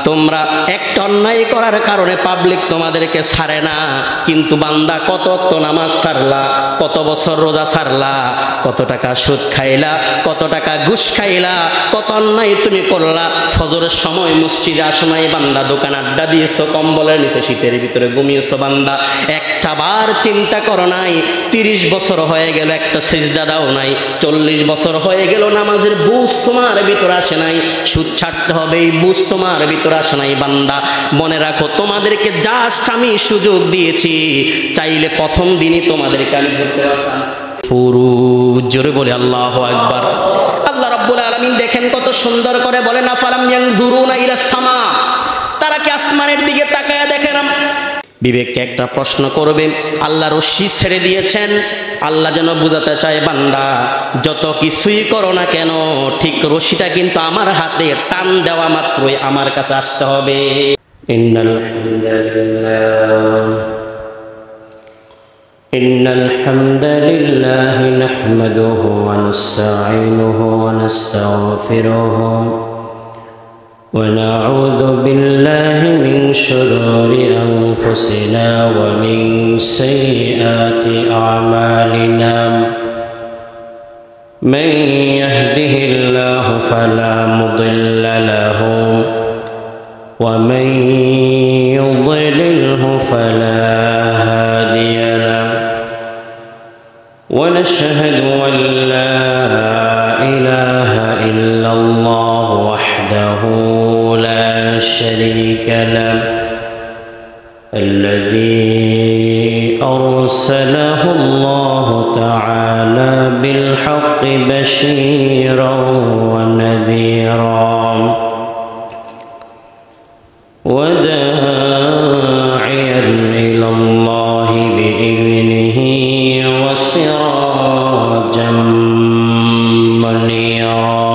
তোমরা একটা অন্যায় করার কারণে পাবলিক তোমাদেরকে ছাড়ে না, কিন্তু বান্দা কত ওয়াক্ত নামাজ ছাড়লা, কত বছর রোজা ছাড়লা, কত টাকা সুদ খাইলা, কত টাকা ঘুষ খাইলা, কত অন্যায় তুমি করলা। ফজরের সময় মসজিদে আসো নাই বান্দা, দোকান আড্ডা দিয়েছো, কম্বলের নিচে শীতের ভিতরে ঘুমিয়েছো বান্দা, একটা বার চিন্তা করো নাই 30 বছর হয়ে গেল একটা সিজদা দাও নাই, 40 বছর হয়ে গেল নামাজের বুঝ তোমার ভিতরে আসে নাই, সুদ ছাড়তে হবে এই বুঝ তোমার ভিতরে আসে নাই বান্দা। মনে রাখো তোমাদেরকে জাস্ট আমি সুযোগ দিয়েছি, চাইলে প্রথম দিনই তোমাদেরকে আমি ধরতে পারতাম। ফুরুজ, জোরে বলে আল্লাহু আকবার। আল্লাহ রাব্বুল আলামিন দেখেন কত সুন্দর করে বলেন, আফালাম ইয়ানজুরুনা ইলাস সামা, তারা কি আসমানের দিকে তাকায়া দেখে না? বিবেককে একটা প্রশ্ন করবে, আল্লাহ রশি ছেড়ে দিয়েছেন, আল্লাহ যেন বুঝাতে চায় বান্দা যত কিছুই করো না কেন, ঠিক রশিটা কিন্তু আমার হাতে টান দেওয়া মাত্রই আমার কাছে আসতে হবে। ইন্নাল হামদালিল্লাহি নাহমাদুহু ওয়া নাস্তাঈনুহু ওয়া নাস্তাগফিরুহু ونعوذ بالله من شرور أنفسنا ومن سيئات أعمالنا من يهده الله فلا مضل له ومن يضلله فلا هادي له ونشهد أن لا إله إلا الله وحده لا شريك له الذي أرسله الله تعالى بالحق بشيرا ونذيرا وداعيا إلى الله بإذنه وسراجا منيرا.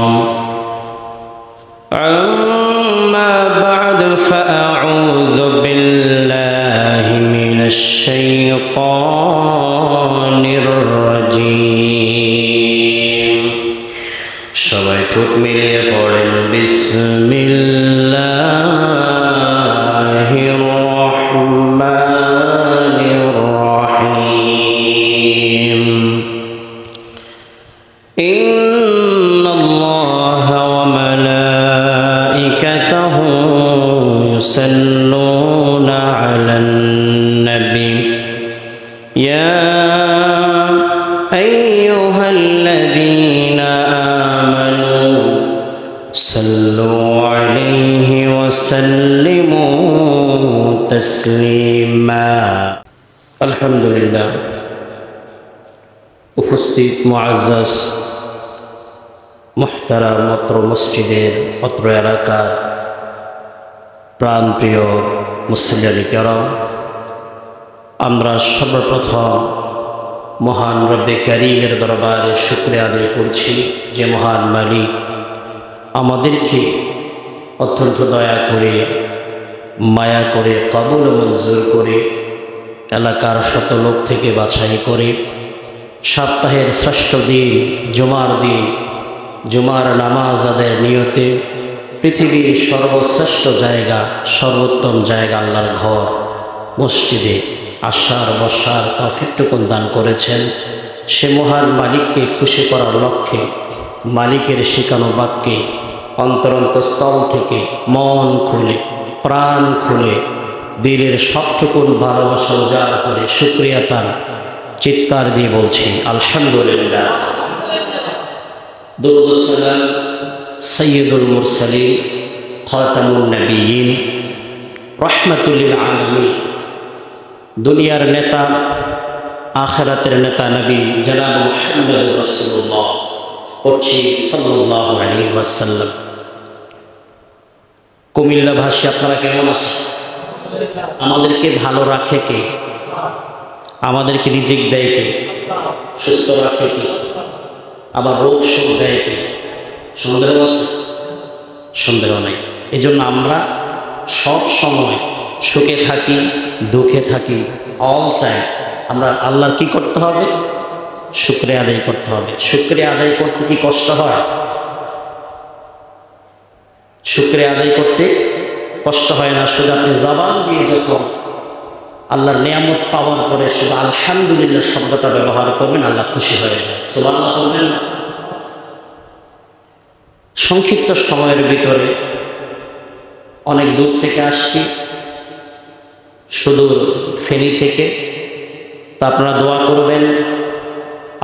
أما بعد فأعوذ بالله من الشيطان الرجيم. সবাই ঠোঁট মিলিয়ে পড়েন বিসমিল্লাহির রহমানির রহিম. ইন্নাল্লাহা ওয়া মালাইকাতাহু ইউসাল্লুনা আলান নবী ইয়া আইয়ুহাল্লাযীনা আমানু সাল্লু আলাইহি ওয়া সাল্লিমু তাসলিমা. আলহামদুলিল্লাহ. উপস্থিত মুআজ্জাজ মুহতারাম অত্র মসজিদের অত্র এলাকার প্রাণপ্রিয় মুসল্লি কেরাম, আমরা সর্বপ্রথম মহান রব্বে কারীমের দরবারে শুকরিয়া আদায় করছি যে মহান মালিক আমাদেরকে অত্যন্ত দয়া করে মায়া করে কবুল মঞ্জুর করে এলাকার শত লোক থেকে বাছাই করে সপ্তাহের শ্রেষ্ঠ দিন জুমার দিন জুমার নামাজ আদায়ের নিয়তে পৃথিবীর সর্বশ্রেষ্ঠ জায়গা সর্বোত্তম জায়গা আল্লাহর ঘর মসজিদে আসার বসার তৌফিকটুকু দান করেছেন। সে মহান মালিককে খুশি করার লক্ষ্যে মালিকের শিখানো বাক্যে অন্তরন্তস্থল থেকে মন খুলে প্রাণ খুলে দিলের সবটুকুন ভালোবাসা উজাড় করে শুকরিয়া তার চিৎকার দিয়ে বলছি আলহামদুলিল্লাহ। দুরূদ ও সালাম সাইয়্যিদুল মুরসালিন খাতামুন নবিয়্যিন রাহমাতুল লিল আলামিন, দুনিয়ার নেতা আখিরাতের নেতা নবী জনাব মুহাম্মদ রাসূলুল্লাহ পড়ছি সাল্লাল্লাহু আলাইহি ওয়াসাল্লাম। কুমিল্লা ভাষী আপনারা কেমন আছেন? আমাদেরকে ভালো রাখে কে? আমাদেরকে রিজিক দেয় কে? সুস্থ রাখে কে? আবার রোগ শোক দেয় কে? সন্দেহ আছে? সন্দেহ নাই। এই জন্য আমরা সব সময় সুখে থাকি দুঃখে থাকি, অল টাইম আমরা আল্লাহর কি করতে হবে? শুকরিয়া আদায় করতে হবে। শুকরিয়া আদায় করতে কি কষ্ট হয়? শুকরিয়া আদায় করতে কষ্ট হয় না শুধু আপনি জবান দিয়ে যখন আল্লাহর নিয়ামত পাওয়ার পরে শুধু আলহামদুলিল্লাহ শব্দটা ব্যবহার করবেন, আল্লাহ খুশি হয়ে যায়। সুবহানাল্লাহ বলবেন না? সংক্ষিপ্ত সময়ের ভিতরে অনেক দূর থেকে আসছি, সুদূর ফেনী থেকে। তো আপনারা দোয়া করবেন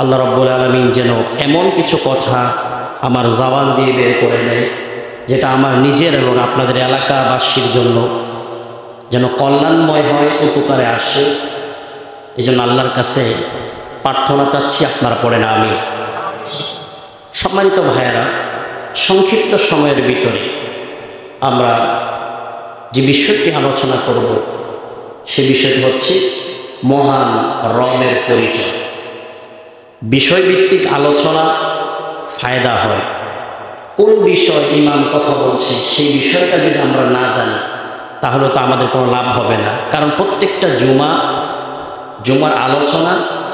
আল্লাহ রাব্বুল আলামিন যেন এমন কিছু কথা আমার জবান দিয়ে বের করে দেয় যেটা আমার নিজের এবং আপনাদের এলাকাবাসীর জন্য যেন কল্যাণময় হয়, উপকারে আসে। এই জন্য আল্লাহর কাছে প্রার্থনা চাচ্ছি, আপনারা পড়েন আমিন। সম্মানিত ভাইয়েরা, সংক্ষিপ্ত সময়ের ভিতরে আমরা যে বিষয়টি আলোচনা করব সে বিষয়টি হচ্ছে মহান রবের পরিচয়। বিষয়ভিত্তিক আলোচনা ফায়দা হয়। কোন বিষয় ইমাম কথা বলছে সেই বিষয়টা যদি আমরা না জানি তাহলে তো আমাদের কোনো লাভ হবে না। কারণ প্রত্যেকটা জুমার আলোচনা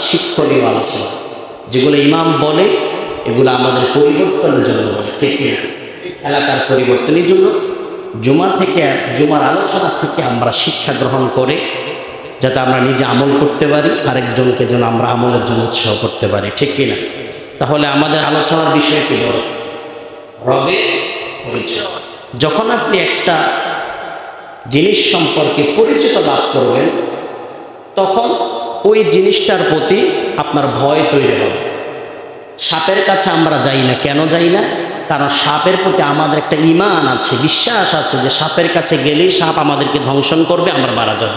শিক্ষণীয় আলোচনা। যেগুলো ইমাম বলে এগুলো আমাদের পরিবর্তনের জন্য বলে, ঠিক না? এলাকার পরিবর্তনের জন্য জুমার আলোচনা থেকে আমরা শিক্ষা গ্রহণ করে যাতে আমরা নিজে আমল করতে পারি, আরেকজনকে যেন আমরা আমলের জন্য উৎসাহ করতে পারি, ঠিক কিনা? তাহলে আমাদের আলোচনার বিষয় কি বলে? রবের পরিচয়। যখন আপনি একটা জিনিস সম্পর্কে পরিচিত লাভ করবেন তখন ওই জিনিসটার প্রতি আপনার ভয় তৈরি হবে। সাপের কাছে আমরা যাই না, কেন যাই না? কারণ সাপের প্রতি আমাদের একটা ঈমান আছে, বিশ্বাস আছে যে সাপের কাছে গেলেই সাপ আমাদেরকে ধ্বংসন করবে, আমরা মারা যাব।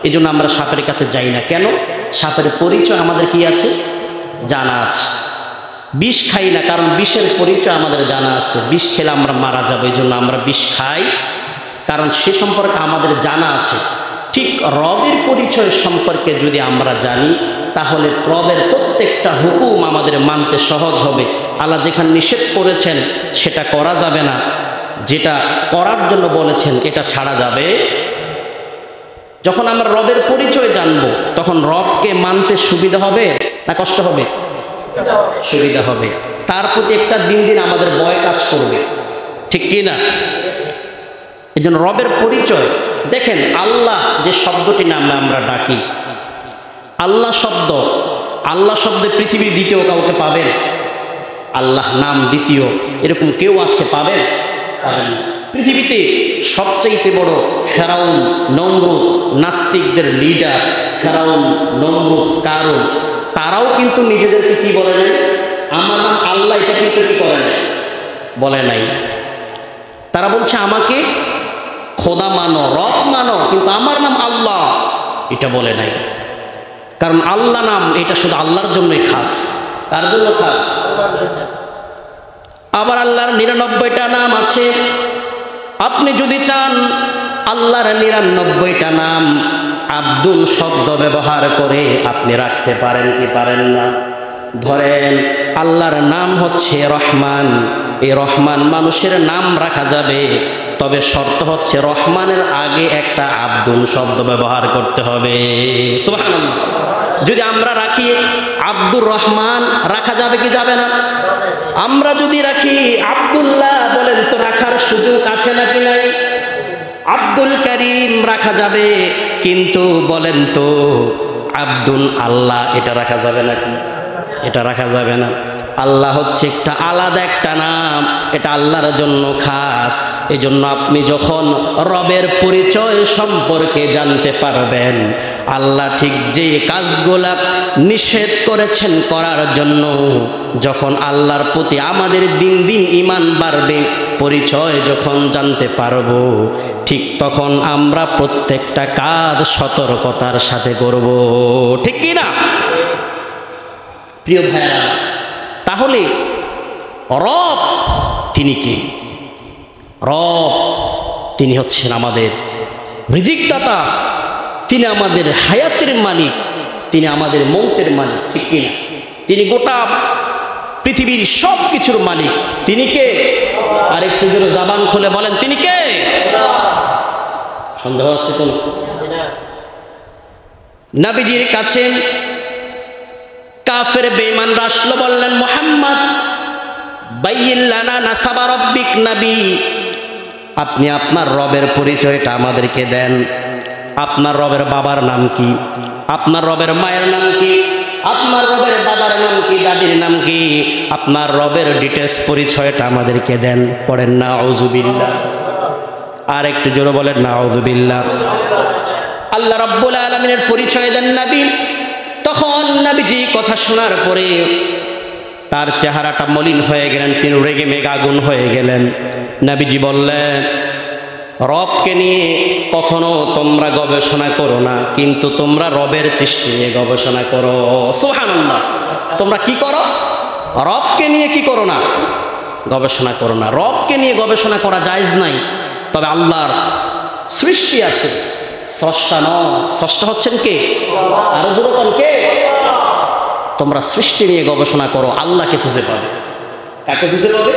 এই জন্য আমরা সাপের কাছে যাই না। কেন? সাপের পরিচয় আমাদের কি আছে? জানা আছে। বিষ খাই না, কারণ বিষের পরিচয় আমাদের জানা আছে, বিষ খেলে আমরা মারা যাব, এই জন্য আমরা বিষ খাই, কারণ সে সম্পর্কে আমাদের জানা আছে। ঠিক রবের পরিচয় সম্পর্কে যদি আমরা জানি তাহলে রবের প্রত্যেকটা হুকুম আমাদের মানতে সহজ হবে। আল্লাহ যেখানে নিষেধ করেছেন সেটা করা যাবে না, যেটা করার জন্য বলেছেন এটা ছাড়া যাবে। যখন আমরা রবের পরিচয় জানব তখন রবকে মানতে সুবিধা হবে না কষ্ট হবে? সুবিধা হবে। তার প্রতি একটা দিন দিন আমাদের ভয় কাজ করবে, ঠিক কি না? এই জন্য রবের পরিচয় দেখেন, আল্লাহ যে শব্দটি নামে আমরা ডাকি, আল্লাহ শব্দে পৃথিবীর দ্বিতীয় কাউকে পাবেন? আল্লাহ নাম দ্বিতীয় এরকম কেউ আছে? পাবেন? পাবেন না। পৃথিবীতে সবচাইতে বড় ফেরাউন, নমরুদ, নাস্তিকদের লিডার ফেরাউন, নমরুদ, কারুন, তারাও কিন্তু নিজেদেরকে কি বলে নাই? আমার নাম আল্লাহ, এটা কিন্তু কি করে নাই? বলে নাই। তারা বলছে আমাকে খোদা মানো, রব মানো, কিন্তু আমার নাম আল্লাহ এটা বলে নাই। কারণ আল্লাহ নাম এটা শুধু আল্লাহর জন্যই খাস। কার জন্য খাস? আবার আল্লাহর 99টা নাম আছে। আপনি যদি চান আল্লাহর 99টা নাম আব্দুল শব্দ ব্যবহার করে আপনি রাখতে পারেন কি পারেন না? ধরেন আল্লাহর নাম হচ্ছে রহমান, এই রহমান মানুষের নাম রাখা যাবে, তবে শর্ত হচ্ছে রহমানের আগে একটা আব্দুল শব্দ ব্যবহার করতে হবে। সুবহানাল্লাহ। যদি আমরা রাখি আব্দুর রহমান, রাখা যাবে কি যাবে না? আমরা যদি রাখি আব্দুল্লাহ, বলেন তো রাখার সুযোগ আছে নাকি নাই? আব্দুল করিম রাখা যাবে, কিন্তু বলেন তো আব্দুল আল্লাহ এটা রাখা যাবে নাকি? এটা রাখা যাবে না। আল্লাহ হচ্ছে একটা আলাদা একটা নাম, এটা আল্লাহর জন্য খাস। এই জন্য আপনি যখন রবের পরিচয় সম্পর্কে জানতে পারবেন, আল্লাহ ঠিক যে কাজগুলা নিষেধ করেছেন করার জন্য, যখন আল্লাহর প্রতি আমাদের দিন দিন ঈমান বাড়বে, পরিচয় যখন জানতে পারবো, ঠিক তখন আমরা প্রত্যেকটা কাজ সতর্কতার সাথে করব, ঠিক কি না? প্রিয় ভাইরা, তাহলে রব তিনি কে? রব তিনি হচ্ছেন আমাদের রিজিকদাতা, তিনি আমাদের হায়াতের মালিক, তিনি আমাদের মৌতের মালিক, ঠিক কিনা? তিনি গোটা পৃথিবীর সব কিছুর মালিক। তিনি কে? আরেকটু জোরে জবান খুলে বলেন, তিনি কে? সন্দেহ আছে তো? নবীজির কাছে কাফের বেঈমানরা আসলো, বললেন মুহাম্মদ বাইয়িন লানা নাসাবা রাব্বিক, নবী আপনি আপনার রবের পরিচয়টা আমাদেরকে দেন। আপনার রবের বাবার নাম কি? আপনার রবের মায়ের নাম কি? আপনার রবের দাদার নাম কি? দাদির নাম কি? আপনার রবের ডিটেলস পরিচয়টা আমাদেরকে দেন। পড়েন নাউযুবিল্লাহ। আর একটু জোরে বলেন নাউযুবিল্লাহ। আল্লাহ রাব্বুল আলামিনের পরিচয় দেন নবী। তখন নবীজি কথা শোনার পরে তার চেহারাটা মলিন হয়ে গেলেন, তিনি রেগে মেগে আগুন হয়ে গেলেন। নবীজি বললেন, রবকে নিয়ে কখনো তোমরা গবেষণা করো না, কিন্তু তোমরা রবের সৃষ্টি নিয়ে গবেষণা করো। সুবহানাল্লাহ। তোমরা কি করো? রবকে নিয়ে কি করো না? গবেষণা করো না। রবকে নিয়ে গবেষণা করা জায়েজ নাই, তবে আল্লাহর সৃষ্টি আছে, স্রষ্টা নয়। স্রষ্টা হচ্ছেন কে? আরো জোরে বলেন কে? তোমরা সৃষ্টি নিয়ে গবেষণা করো, আল্লাহকে খুঁজে পাবে। কাকে খুঁজে পাবে?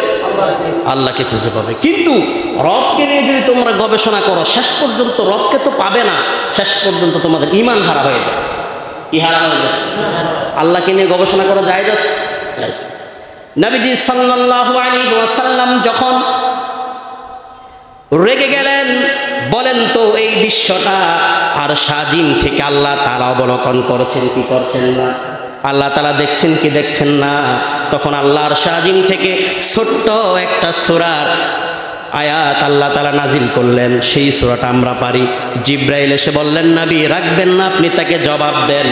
আল্লাহকে খুঁজে পাবে। কিন্তু রবকে নিয়ে যদি তোমরা গবেষণা করো, শেষ পর্যন্ত রবকে তো পাবে না, শেষ পর্যন্ত তোমাদের ঈমান হারা হয়ে যাবে। কি হারা হয়ে যাবে? আল্লাহকে নিয়ে গবেষণা করা জায়েজ আছে? নবীজি সাল্লাল্লাহু আলাইহি ওয়াসাল্লাম যখন রেগে গেলেন, বলেন তো এই দৃশ্যটা আর সাজিম থেকে আল্লাহ তাআলা অবলোকন করেছেন কি করছেন না? আল্লাহ তাআলা দেখছেন কি দেখছেন না? তখন আল্লাহর সাজিম থেকে ছোট্ট একটা সূরার আয়াত আল্লাহ তাআলা নাজিল করলেন। সেই সূরাটা আমরা পারি। জিব্রাইল এসে বললেন, নবী রাখবেন না, আপনি তাকে জবাব দেন।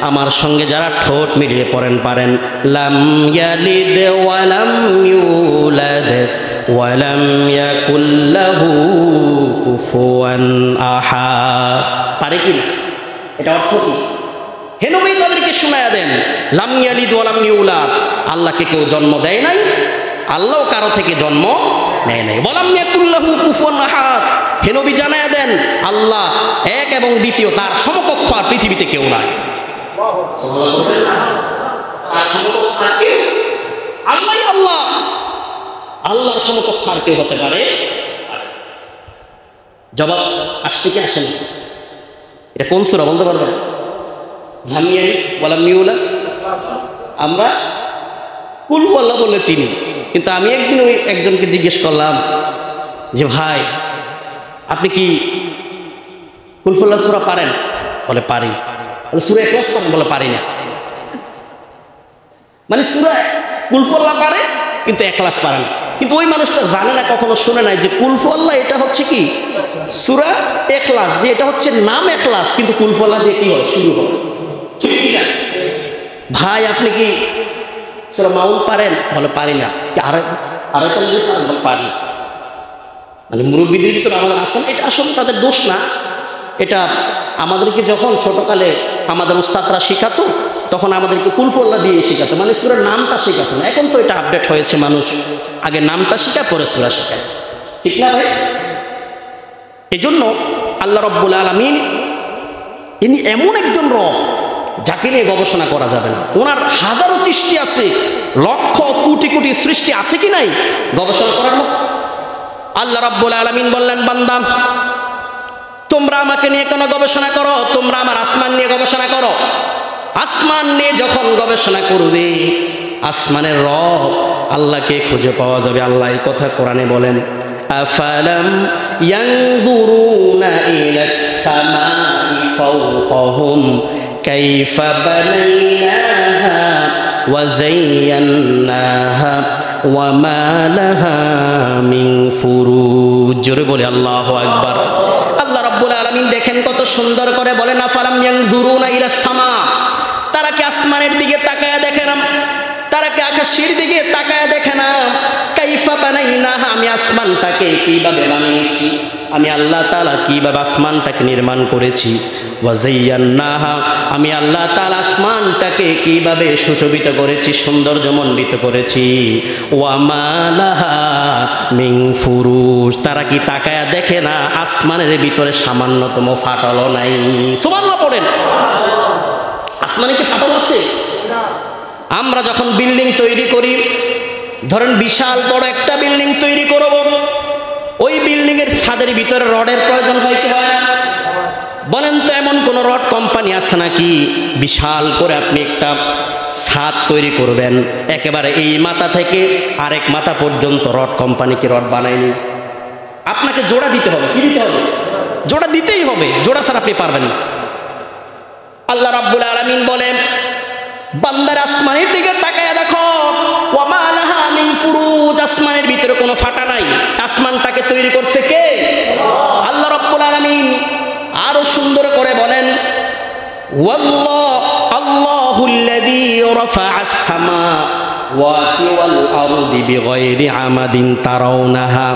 আমার সঙ্গে যারা ঠোঁট মিলিয়ে পড়েন পারেন, লাম ইয়ালিদ ওয়া লাম ইউলাদ ওয়া লাম ইয়াকুল লাহু কুফুয়ান আহাদ। পারে কি না? এটা অর্থ কি? হে নবী তাদেরকে শুনায়া দেন, লাম ইয়ালিদ ওয়া লাম ইউলাদ, আল্লাহকে কেউ জন্ম দেয় নাই, আল্লাহও কারো থেকে জন্ম নেয় নাই। ওয়া লাম ইয়াকুল লাহু কুফুয়ান আহাদ, হে নবী জানায়া দেন আল্লাহ এক এবং দ্বিতীয়, তার সমকক্ষ আর পৃথিবীতে কেউ নাই। আল্লাহই আল্লাহ, আল্লাহর সমকক্ষ আর কেউ হতে পারে? জবাব আসছে কি আসেনি? এটা কোন সূরা বলতে পারবেন? জামিয়াই ওয়ালাম ইউলাদ। আমরা কুল আল্লাহ বলে চিনি, কিন্তু আমি একদিন ওই একজনকে জিজ্ঞেস করলাম যে ভাই আপনি কি কুল আল্লাহ সূরা পারেন? বলে পারি। বলে সূরা ইখলাস পারেন? বলে পারি না। মানে সূরা কুল আল্লাহ পারে কিন্তু ইখলাস পারে না। কিন্তু ওই মানুষটা জানে না, কখনো শুনে নাই যে কুল আল্লাহ এটা হচ্ছে কি সূরা ইখলাস, যে এটা হচ্ছে নাম ইখলাস, কিন্তু কুল আল্লাহ দিয়ে কি হয়? শুরু হয়। ঠিক কি না ভাই? আপনি কি সূরা মাউন পারেন? বলে পারি না। কি আরে পারেন? বলে পারি। মানে মুরব্বীদের ভিতরে আমাদের আসেন, এটা আসলে তাদের দোষ না। এটা আমাদেরকে যখন ছোটকালে আমাদের উস্তাদরা শিখাতো, তখন আমাদেরকে কুল আল্লাহ দিয়ে শিখাতো, মানে সূরার নামটা শিখাতো না। এখন তো এটা আপডেট হয়েছে, মানুষ আগে নামটা শিখায় পরে সূরা শিখায়। ঠিক না ভাই? এই জন্য আল্লাহ রাব্বুল আলামিন ইনি এমন একজন রব যাকে নিয়ে গবেষণা করা যাবে না। ওনার হাজারো সৃষ্টি আছে, লক্ষ কোটি কোটি সৃষ্টি আছে কি নাই গবেষণা করার মতো? আল্লাহ রাব্বুল আলামিন বললেন, বান্দা তোমরা আমাকে নিয়ে কেন গবেষণা করো? তোমরা আমার আসমান নিয়ে গবেষণা করো। আসমান নিয়ে যখন গবেষণা করবে, আসমানের রব আল্লাহকে খুঁজে পাওয়া যাবে। আল্লাহ এই কথা কোরআনে বলেন, আফালাম ইয়ানজুরুনা ইলাস সামাই ফাওকাহুম কাইফা বানাইনাহা ওয়া যায়্যানাহা ওয়া মা লাহা মিন ফুরুজ। জোরে বলে আল্লাহু আকবার। আল্লাহ রাব্বুল আলামিন দেখেন কত সুন্দর করে বলেন, আফালাম ইয়ানজুরুনা ইলাস সামা, তারা কি আসমানের দিকে তাকায়া দেখে না? তারা কি আকাশের দিকে তাকায়া দেখে না? কাইফা বানাইনাহা, আমি আসমানটাকে কিভাবে বানিয়েছি, আমি আল্লাহ তাআলা কিভাবে আসমানটাকে নির্মাণ করেছি। ওয়া যায়্যানাহা, আমি আল্লাহ তাআলা আসমানটাকে কিভাবে সুশোভিত করেছি, সৌন্দর্যমণ্ডিত করেছি। ওয়া মা লাহা মিন ফুরুজ, তারা কি তাকায়া দেখে না আসমানের ভিতরে সামান্যতম ফাটলও নাই? সুবহানাল্লাহ পড়েন। আসমানে কি ফাটল আছে? আমরা যখন বিল্ডিং তৈরি করি, ধরেন বিশাল বড় একটা বিল্ডিং তৈরি করব, ওই বিল্ডিং এর ছাদের ভিতরে রডের প্রয়োজন হয় কি হয় না? বলেন তো এমন কোন রড কোম্পানি আছে নাকি বিশাল করে আপনি একটা ছাদ তৈরি করবেন, একেবারে এই মাথা থেকে আরেক মাথা পর্যন্ত রড কোম্পানি কি রড বানায়নি? আপনাকে জোড়া দিতে হবে। কি দিতে হবে? জোড়া দিতেই হবে, জোড়া ছাড়া আপনি পারবেন না। আল্লাহ রাব্বুল আলামিন বলেন, বান্দার আসমানের দিকে তাকায়া দেখো, ওয়ামা লাহা মিন ফুরুজ, আসমানের ভিতরে কোনো ফাটা নাই। আসমানটাকে তৈরি করছে কে? আল্লাহ রাব্বুল আলামিন আরো সুন্দর করে বলেন, আল্লাহুল্লাযী রাফা'আস সামাওয়াতি ওয়াল আরদি বিগাইরি আমাদিন তারাউনাহা।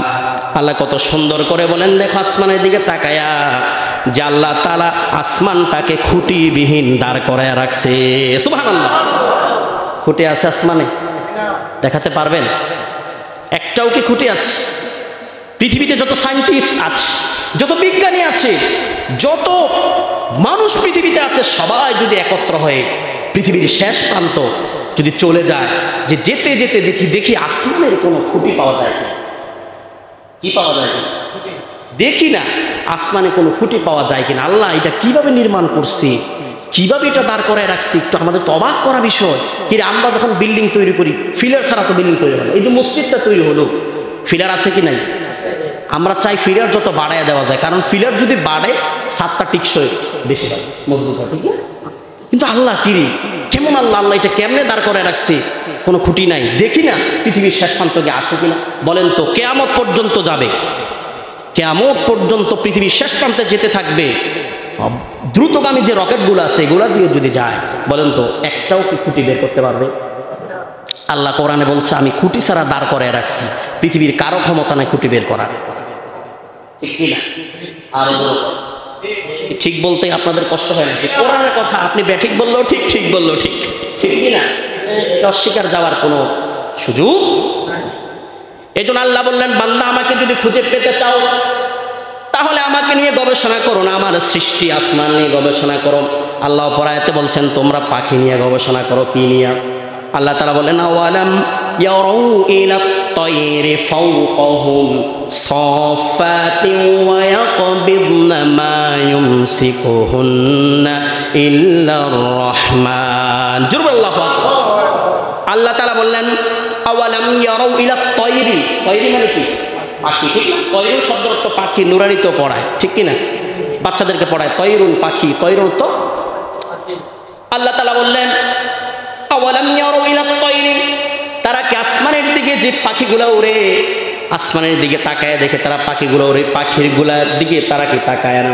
আল্লাহ কত সুন্দর করে বলেন, দেখো আসমানের দিকে তাকায়া, যে আল্লাহ তাআলা আসমানটাকে খুঁটিবিহীন দাঁড় করায় রাখছে। সুবহানাল্লাহ। খুঁটি আছে আসমানে? দেখাতে পারবেন? একটাও কি খুঁটি আছে? পৃথিবীতে যত সায়েন্টিস্ট আছে, যত বিজ্ঞানী আছে, যত মানুষ পৃথিবীতে আছে, সবাই যদি একত্র হয়ে পৃথিবীর শেষ প্রান্ত যদি চলে যায়, যে যেতে যেতে দেখি আসমানের কোনো খুঁটি পাওয়া যায় কি? কি পাওয়া যায় কি? দেখি না আসমানে কোনো খুঁটি পাওয়া যায় কিনা। আল্লাহ এটা কিভাবে নির্মাণ করছি, কিভাবে এটা দাঁড় করায় রাখছি, একটু আমাদের তো অবাক করা বিষয়। কিন্তু আমরা যখন বিল্ডিং তৈরি করি, ফিলার ছাড়া তো বিল্ডিং তৈরি হয় না। এই যে মসজিদটা তৈরি হলো, ফিলার আছে কি নাই? আমরা চাই ফিলার যত বাড়ায় দেওয়া যায়, কারণ ফিলার যদি বাড়ে ছাদটা টিকসই বেশি হয়, মজবুত হয়, ঠিক না? কিন্তু আল্লাহ কিরি কেমন, আল্লাহ এটা কেমনে দাঁড় করে রাখছি, কোনো খুঁটি নাই, দেখি না পৃথিবীর শেষ প্রান্তে আছে কিনা। বলেন তো, কিয়ামত পর্যন্ত যাবে, কিয়ামত পর্যন্ত পৃথিবীর শেষ প্রান্তে যেতে থাকবে, দ্রুতগামী যে রকেটগুলো আছে এগুলা দিয়ে যদি যায়, বলেন তো একটাও কি খুঁটি বের করতে পারবে? আল্লাহ কোরআনে বলছে, আমি খুঁটি ছাড়া দাঁড় করায় রাখছি, পৃথিবীর কারো ক্ষমতা নাই খুঁটি বের করার। ঠিক কিনা? আর ঠিক বলতে আপনাদের কষ্ট হয় না? কোরআনের কথা আপনি ব্যাঠিক বললেও ঠিক, ঠিক বললেও ঠিক, ঠিক কিনা? অস্বীকার যাওয়ার কোনো সুযোগ। এই জন্য আল্লাহ বললেন, বান্দা আমাকে যদি খুঁজে পেতে চাও তাহলে আমাকে নিয়ে গবেষণা করো না, আমার সৃষ্টি আসমান নিয়ে গবেষণা করো। আল্লাহ পরায়াতে বলছেন, তোমরা পাখি নিয়ে গবেষণা করো। কি নিয়ে? আল্লাহ তাআলা বলেন, আওয়ালাম ইয়ারাউ ইলাত তায়রি ফাওকাহুম সাফাতিন ওয়া ইয়াকবিদনা মা ইউমসিকুহুন্না ইল্লার রহমান। জোরে আল্লাহু আকবার। আল্লাহ তাআলা বললেন, আওয়ালাম ইয়ারাউ ইলাত তায়রি, তায়রি মানে কি? পাখি, ঠিক না? তয়রুন শব্দ অর্থ পাখি, নুরানিতে পড়ায়, ঠিক কিনা? বাচ্চাদেরকে পড়ায় তয়রুন পাখি, তয়রুন তো। আল্লাহ তাআলা বললেন, আওয়ালাম ইয়ারাউ ইলাত তায়রি, তারা কি আসমানের দিকে যে পাখিগুলা উড়ে, আসমানের দিকে তাকায় দেখে তারা পাখিগুলো উড়ে, পাখিগুলার দিকে তারা কি তাকায় না?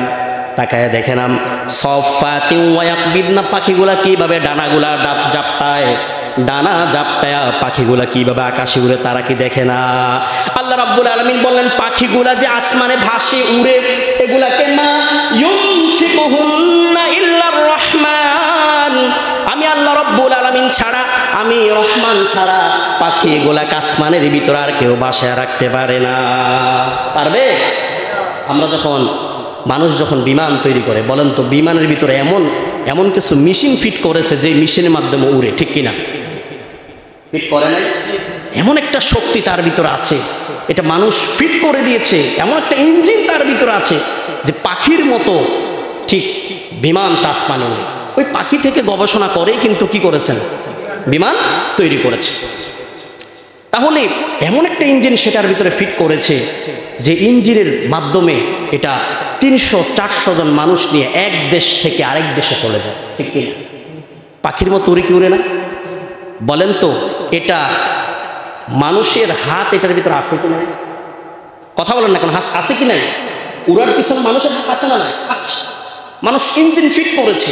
তাকায় দেখে নাম। সাফাতিন ওয়া ইয়াকবিদনা, পাখিগুলা কিভাবে ডানাগুলা জাপটায়, ডানা জাপটায়া পাখিগুলা কিভাবে আকাশে উড়ে, তারা কি দেখে না? আল্লাহ রাব্বুল আলামিন বললেন, পাখিগুলা যে আসমানে ভাসে উড়ে, এগুলাকে মা ইউমসিকুহুন্না ইল্লার রহমান, আমি আল্লাহ রাব্বুল আলামিন ছাড়া, আমি রহমান ছাড়া পাখিগুলাকে আসমানের ভিতরে আর কেউ বাসায় রাখতে পারে না। পারবে? আমরা যখন মানুষ যখন বিমান তৈরি করে, বলেন তো বিমানের ভিতরে এমন কিছু মেশিন ফিট করেছে যে মেশিনের মাধ্যমে উড়ে, ঠিক কিনা? ফিট করে নাই? এমন একটা শক্তি তার ভিতরে আছে, এটা মানুষ ফিট করে দিয়েছে। এমন একটা ইঞ্জিন তার ভিতরে আছে যে পাখির মতো ঠিক বিমানটা আসমানে উড়ে। ওই পাখি থেকে গবেষণা করেই কিন্তু কি করেছেন? বিমান তৈরি করেছে। তাহলে এমন একটা ইঞ্জিন সেটার ভিতরে ফিট করেছে যে ইঞ্জিনের মাধ্যমে এটা 300-400 জন মানুষ নিয়ে এক দেশ থেকে আরেক দেশে চলে যায়, ঠিক কিনা? পাখির মতো উড়ে কি উড়ে না? বলেন তো, এটা মানুষের হাত এটার ভিতরে আছে কি নাই? কথা বলেন না, কোন হাত আছে কি নাই? উড়ার পিছনে মানুষের হাত আছে না নাই? মানুষ ইঞ্জিন ফিট করেছে,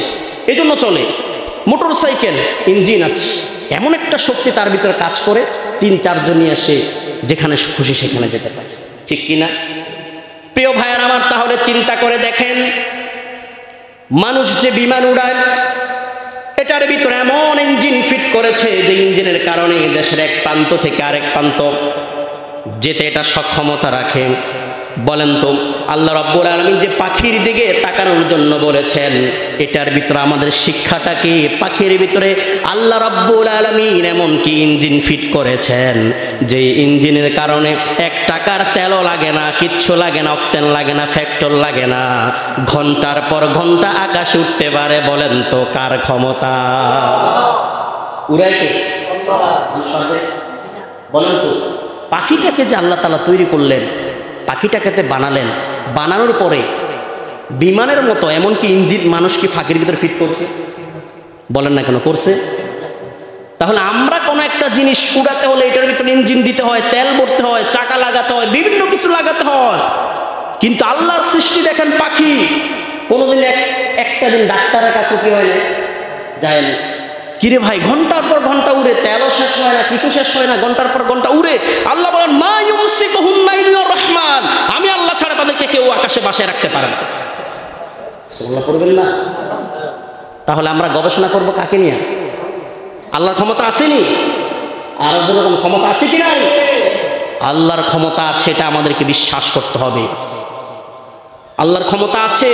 এই জন্য চলে। মোটর সাইকেল ইঞ্জিন আছে, এমন একটা শক্তি তার ভিতরে কাজ করে, 3-4 জন নিয়ে এসে যেখানে খুশি সেখানে যেতে পারে, ঠিক কিনা? প্রিয় ভাইয়ের আমার, তাহলে চিন্তা করে দেখেন, মানুষ যে বিমান উড়ায় এটার ভিতরে এমন ইঞ্জিন ফিট করেছে যে ইঞ্জিনের কারণে দেশের এক প্রান্ত থেকে আরেক প্রান্ত যেতে এটা সক্ষমতা রাখে। বলেন তো, আল্লাহ রাব্বুল আলামিন যে পাখির দিকে তাকানোর জন্য বলেছেন, এটার ভিতরে আমাদের শিক্ষাটা কি? পাখির ভিতরে আল্লাহ রাব্বুল আলামিন এমন কি ইঞ্জিন ফিট করেছেন যে ইঞ্জিনের কারণে 1 টাকার তেলও লাগে না, কিচ্ছু লাগে না, অক্টেন লাগে না, ফ্যাক্টর লাগে না, ঘন্টার পর ঘন্টা আকাশে উঠতে পারে। বলেন তো কার ক্ষমতা? উড়াইতে বলেন তো, পাখিটাকে যে আল্লাহ তাআলা তৈরি করলেন, পাখিটাকে বানালেন, বানানোর পরে বিমানের মতো এমনকি ইঞ্জিন মানুষ কি ফাঁকির ভিতরে ফিট করছে? বলেন না কেন করছে? তাহলে আমরা কোনো একটা জিনিস উড়াতে হলে এটার ভিতরে ইঞ্জিন দিতে হয়, তেল ভরতে হয়, চাকা লাগাতে হয়, বিভিন্ন কিছু লাগাতে হয়। কিন্তু আল্লাহর সৃষ্টি দেখেন পাখি, কোনোদিন একটা দিন ডাক্তারের কাছে কি হয় না, যায় না। কিরে ভাই, ঘন্টার পর ঘন্টা উড়ে, তেলও শেষ হয় না, কিছু শেষ হয় না, ঘন্টার পর ঘন্টা উড়ে। আল্লাহ বলেন মা ইউমসিকুহুন্না ইল্লার রহমান, আমি আল্লাহ ছাড়া তাদেরকে কেউ আকাশে বাসায় রাখতে পারে না। সুবহানাল্লাহ পড়বেন না? তাহলে আমরা গবেষণা করব কাকে নিয়ে? আল্লাহর ক্ষমতা আসেনি? আর যেরকম ক্ষমতা আছে কি নাই? আল্লাহর ক্ষমতা আছে, এটা আমাদেরকে বিশ্বাস করতে হবে। আল্লাহর ক্ষমতা আছে।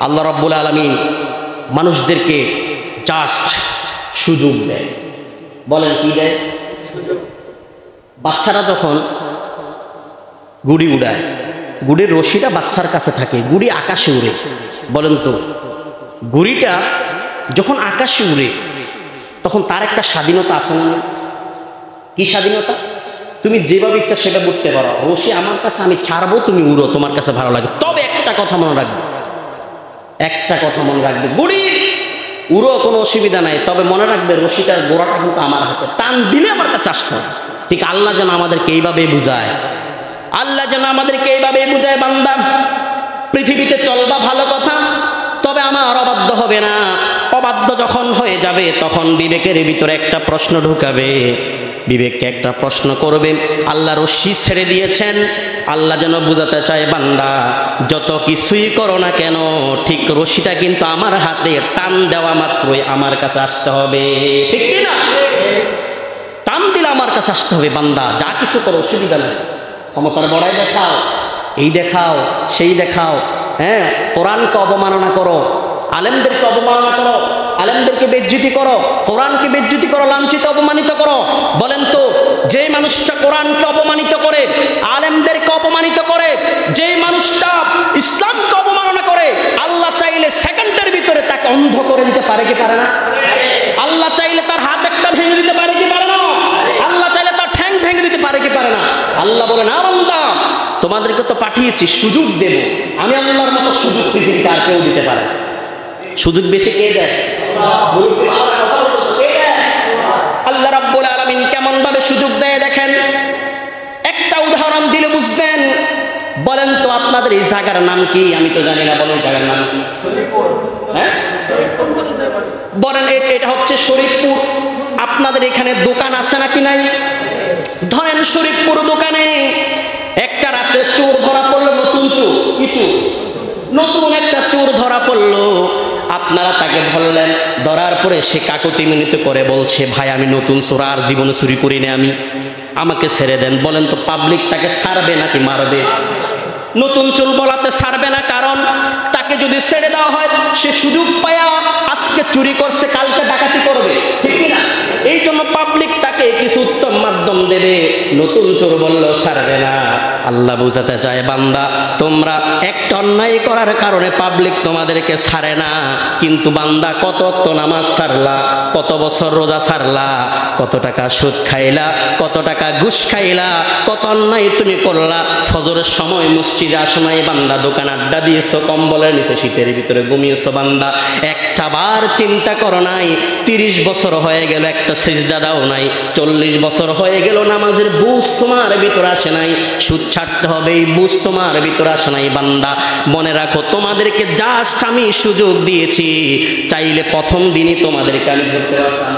আল্লাহ রাব্বুল আলামিন মানুষদেরকে জাস্ট সুযোগ দেয়। বলেন কি দেয়? বাচ্চারা যখন গুড়ি উড়ায়, গুড়ির রশিটা বাচ্চার কাছে থাকে, গুড়ি আকাশে উড়ে। বলেন তো, গুড়িটা যখন আকাশে উড়ে তখন তার একটা স্বাধীনতা আছে না? কি স্বাধীনতা? তুমি যেভাবে ইচ্ছা সেটা বুঝতে পারো। রশি আমার কাছে, আমি ছাড়বো, তুমি উড়ো, তোমার কাছে ভালো লাগে। তবে একটা কথা মনে রাখবে, একটা কথা মনে রাখবে, গুড়ি উড়ো, কোনো অসুবিধা নাই, তবে মনে রাখবে রশিটার গোড়াটা কিন্তু আমার হাতে, টান দিলে আমার কাছে আসতে হবে। ঠিক আল্লাহ যেন আমাদেরকে এইভাবেই বুঝায়, আল্লাহ যেন আমাদেরকে এইভাবেই বুঝায়, বান্দা পৃথিবীতে চলবা ভালো কথা, তবে আমার অবাধ্য হবে না। অবাধ্য যখন হয়ে যাবে তখন বিবেকের ভিতরে একটা প্রশ্ন ঢুকাবে, বিবেককে একটা প্রশ্ন করবে। আল্লাহ রশি ছেড়ে দিয়েছেন, আল্লাহ যেন বুঝাতে চায় বান্দা যত কিছুই করো না কেন, ঠিক রশিটা কিন্তু আমার হাতে, টান দেওয়া মাত্রই আমার কাছে আসতে হবে। ঠিক কি না? টান দিলে আমার কাছে আসতে হবে। বান্দা যা কিছু করো অসুবিধা নেই, ক্ষমতার বড়াই দেখাও, এই দেখাও, সেই দেখাও, হ্যাঁ, কোরআনকে অবমাননা করো, আলেমদেরকে অবমাননা করো, আলেমদেরকে বেজ্জতি করো, কোরআনকে বেজ্জতি করো, লাঞ্ছিত অপমানিত করো। বলেন তো, যে মানুষটা কোরআনকে অপমানিত করে, আলেমদেরকে অপমানিত করে, যে মানুষটা ইসলামকে অবমাননা করে, আল্লাহ চাইলে সেকেন্ডের ভিতরে তাকে অন্ধ করে দিতে পারে কি পারে না? আল্লাহ চাইলে তার হাত একটা ভেঙে দিতে পারে কি পারে না? আল্লাহ চাইলে তার ঠ্যাং ভেঙে দিতে পারে কি পারে না? আল্লাহ বলে না বান্দা, তোমাদেরকে তো পাঠিয়েছি, সুযোগ দেব। আমি আল্লাহর মতো সুযোগ পৃথিবীতে আর কেউ দিতে পারে। সুযোগ বেশি কে দেয়? আল্লাহ রাব্বুল আলামিন কেমন ভাবে সুযোগ দেয় দেখেন, একটা উদাহরণ দিলে বুঝবেন। বলেন তো আপনাদের এই জায়গার নাম কি? আমি তো জানি না, বলেন জায়গার নাম কি? হ্যাঁ বলেন, এটা হচ্ছে শরীফপুর। আপনাদের এখানে দোকান আছে নাকি নাই? ধরেন শরীফপুর দোকানে একটা রাতে চোর ধরা পড়লো, নতুন চোর, কিছু নতুন একটা চোর ধরা পড়লো। আপনারা তাকে ধরলেন, ধরার পরে সে কাকুতি মিনতি করে বলছে, ভাই আমি নতুন চোর, আর জীবনে চুরি করি না আমি, আমাকে ছেড়ে দেন। বলেন তো পাবলিক তাকে ছাড়বে নাকি মারবে? নতুন চোর বলাতে ছাড়বে না, কারণ তাকে যদি ছেড়ে দেওয়া হয় সে সুযোগ পায়া আজকে চুরি করছে, কালকে ডাকাতি করবে, ঠিক না? এই জন্য পাবলিক তাকে কিছু উত্তম মাধ্যম দেবে, নতুন চোর বললেও ছাড়বে না। আল্লাহ বুঝাতে চায় বান্দা, তোমরা একটা অন্যায় করার কারণে পাবলিক তোমাদেরকে ছাড়ে না, কিন্তু বান্দা কত ওয়াক্ত নামাজ ছাড়লা, কত বছর রোজা ছাড়লা, কত টাকা সুদ খাইলা, কত টাকা ঘুষ খাইলা, কত অন্যায় তুমি করলা। ফজরের সময় মসজিদে আসো নাই বান্দা, দোকান আড্ডা দিয়েছো, কম্বলের নিচে শীতের ভিতরে ঘুমিয়েছো বান্দা, একটা বার চিন্তা করো নাই 30 বছর হয়ে গেল একটা সিজদা দাও নাই, 40 বছর হয়ে গেল নামাজের বুঝ তোমার ভিতরে আসে নাই, সুদ ছাড়তে হবে এই বুঝ তোমার ভিতরে আসে নাই। বান্দা মনে রাখো, তোমাদেরকে জাস্ট আমি সুযোগ দিয়েছি, চাইলে প্রথম দিনই তোমাদেরকে আমি ধরতে পারতাম।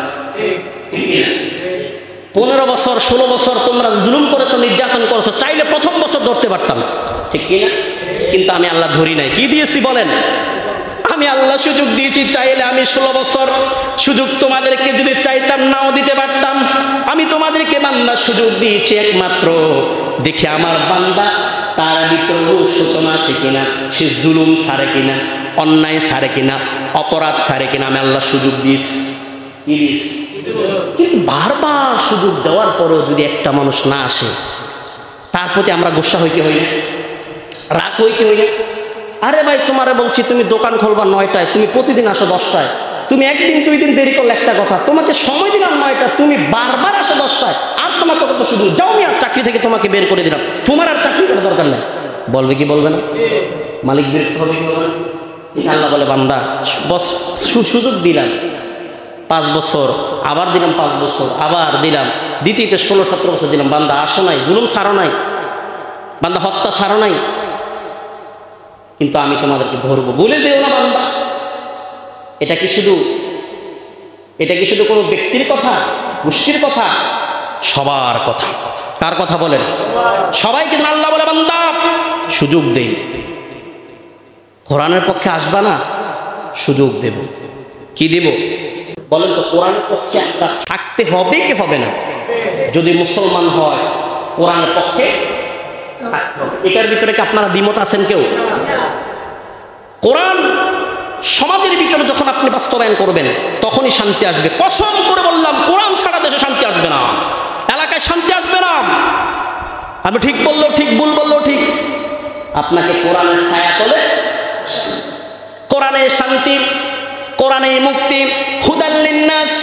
15 বছর 16 বছর তোমরা জুলুম করেছো, নির্যাতন করেছো, চাইলে প্রথম বছর ধরতে পারতাম, ঠিক কিনা? কিন্তু আমি আল্লাহ ধরি নাই। কি দিয়েছি বলেন? আমি আল্লাহ সুযোগ দিয়েছি, চাইলে আমি 16 বছর সুযোগ তোমাদেরকে যদি চাইতাম নাও দিতে পারতাম। আমি তোমাদেরকে বান্দা সুযোগ দিয়েছি একমাত্র দেখি আমার বান্দা তার ভিতরে সূচনা আসে কিনা, সে জুলুম ছাড়ে কিনা, অন্যায় ছাড়ে কিনা, অপরাধ ছাড়ে কিনা। আমি আল্লাহ সুযোগ দিয়েছি। কিন্তু বারবার সুযোগ দেওয়ার পরেও যদি একটা মানুষ না আসে, তার প্রতি আমরা গুসা হইতে হই না, রাগ হইতে হই না। আরে ভাই তোমারে বলছি তুমি দোকান খুলবা 9টায়, তুমি প্রতিদিন আসো 10টায়, তুমি একদিন 2 দিন দেরি করলে একটা কথা, তোমাকে সময় দিলাম 9টা, তুমি বারবার আসো 10টায়, আর তোমার কথা শুধু যাও, আমি আর চাকরি থেকে তোমাকে বের করে দিলাম, তোমার আর চাকরি করার দরকার নেই। বলবে কি বলবে না? মালিক বিরক্ত হবে কি বলবে? আল্লাহ বলে বান্দা সুযোগ দিলাম 5 বছর, আবার দিলাম 5 বছর, আবার দিলাম, দ্বিতীয়তে 16-17 বছর দিলাম, বান্দা আসো নাই, জুলুম ছাড়ো নাই, বান্দা হত্যা ছাড়ো নাই, কিন্তু আমি তোমাদেরকে ধরবো, বলে যেও না বান্দা। এটা কি শুধু কোনো ব্যক্তির কথা, গোষ্ঠীর কথা? সবার কথা। কার কথা বলেন? সবাইকে আল্লাহ বলে বান্দা সুযোগ দেই, কোরআনের পক্ষে আসবা না, সুযোগ দেব। কি দেব বলেন তো? কোরআনের পক্ষে একটা থাকতে হবে কি হবে না? যদি মুসলমান হয় কোরআনের পক্ষে থাকতে হবে। এটার ভিতরে কি আপনারা দ্বিমত আছেন কেউ? কোরআন সমাজের ভিতরে যখন আপনি বাস্তবায়ন করবেন তখনই শান্তি আসবে। কসম করে বললাম, কোরআন ছাড়া দেশে শান্তি আসবে না, এলাকায় শান্তি আসবে না। আপনি ঠিক বললেও ঠিক, ভুল বললেও ঠিক, আপনাকে কোরআনের ছায়া তলে, কোরআনে শান্তি, কোরআনে মুক্তি, হুদাল লিন্নাস।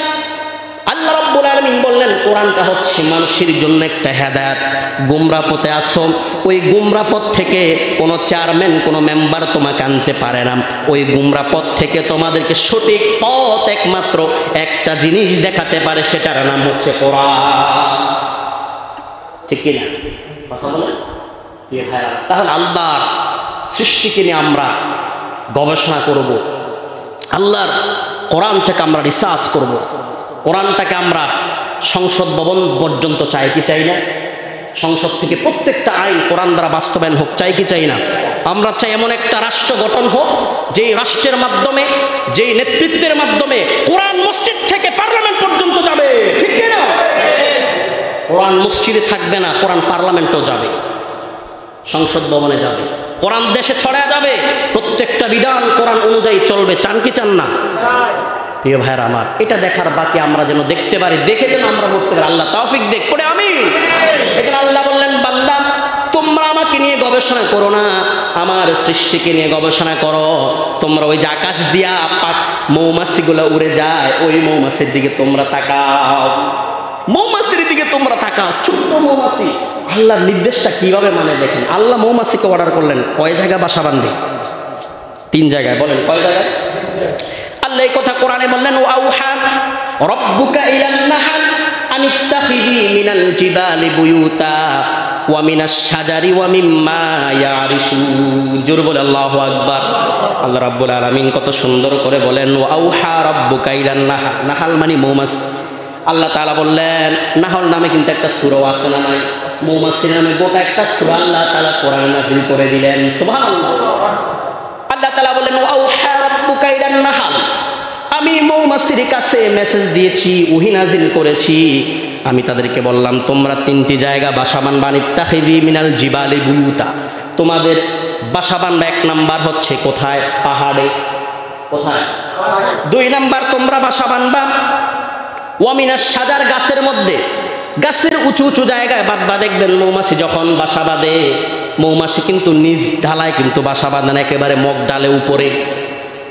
আল্লাহ রাব্বুল আলামিন বললেন কোরআনটা হচ্ছে মানুষের জন্য একটা হেদায়েত। গোমরাহ পথে আসো, ওই গোমরাহ পথ থেকে কোনো চেয়ারম্যান, কোনো মেম্বার তোমাকে আনতে পারে না। ওই গোমরাহ পথ থেকে তোমাদেরকে সঠিক পথ একমাত্র একটা জিনিস দেখাতে পারে, সেটার নাম হচ্ছে কোরআন। ঠিক কি না? কথা বলেন। তাহলে আল্লাহর সৃষ্টিকে নিয়ে আমরা গবেষণা করব, আল্লাহর কোরআন থেকে আমরা রিসার্চ করব, কোরআনটাকে আমরা সংসদ ভবন পর্যন্ত চাই কি চাই না? সংসদ থেকে প্রত্যেকটা আইন কোরআন দ্বারা বাস্তবায়ন হোক, চাই কি চাই না? আমরা চাই এমন একটা রাষ্ট্র গঠন হোক, যেই রাষ্ট্রের মাধ্যমে, যেই নেতৃত্বের মাধ্যমে কোরআন মসজিদ থেকে পার্লামেন্ট পর্যন্ত যাবে। ঠিক কি না? কোরআন মসজিদে থাকবে না, কোরআন পার্লামেন্টও যাবে, সংসদ ভবনে যাবে, কোরআন দেশে ছড়ায় যাবে, প্রত্যেকটা বিধান কোরআন অনুযায়ী চলবে। চান কি চান না? প্রিয় ভাইয়েরা আমার, এটা দেখার বাকি আমরা যেন দেখতে পারি, দেখে যেন আমরা বলতে পারি আল্লাহ তৌফিক দেখ করে আমি। এখানে আল্লাহ বললেন বান্দা তোমরা আমাকে নিয়ে গবেষণা করো না, আমার সৃষ্টিকে নিয়ে গবেষণা করো। তোমরা ওই যে আকাশ দিয়া মৌমাছিগুলো উড়ে যায়, ওই মৌমাছির দিকে তোমরা তাকাও, মৌমাছির দিকে তোমরা তাকাও, ছোট্ট মৌমাছি। আল্লাহর নির্দেশটা কিভাবে মানে দেখেন। আল্লাহ মৌমাছিকে অর্ডার করলেন কয় জায়গায় বাসা বাঁধবে? 3 জায়গায়। বলেন কয় জায়গায়? আল্লাহ এই কথা কোরআনে বললেন, ওয়াউহা রাব্বুকা ইলান নাহল আনিত্তাখিযি মিনাল জিবালি বুয়ুতা ওয়া মিনাশ শাজারি ওয়া মিম্মা ইয়ারিশুন। জোর বলে আল্লাহু আকবার। আল্লাহ রাব্বুল আলামিন কত সুন্দর করে বলেন, ওয়াউহা রাব্বুকা ইলান নাহল। নাহল মানে মৌমাছি। আল্লাহ তাআলা বললেন, নাহল নামে কিন্তু একটা সূরা আছে না নাই? মৌমাছির নামে গোটা একটা সূরা আল্লাহ তাআলা কোরআনে নাযিল করে দিলেন। সুবহানাল্লাহ। আল্লাহ তাআলা বলেন, ওয়াউহা রাব্বুকা ইলান নাহল, আমি মৌমাছির কাছে মেসেজ দিয়েছি, ওহী নাযিল করেছি। আমি তাদেরকে বললাম তোমরা 3টি জায়গা বাসা বানবা, ইত্তাখিযি মিনাল জিবালি বুয়ুতা। তোমাদের বাসা বানবা 1 নাম্বার হচ্ছে কোথায়? পাহাড়ে। কোথায়? 2 নাম্বার তোমরা বাসা বানবা ওয়া মিনাশ শাজার, গাছের মধ্যে। গাছের উঁচু উঁচু জায়গায় বাঁধবা। দেখবেন মৌমাছি যখন বাসা বাঁধে, মৌমাছি কিন্তু নিজ ঢালায় কিন্তু বাসা বাঁধে না, একেবারে মগ ডালে উপরে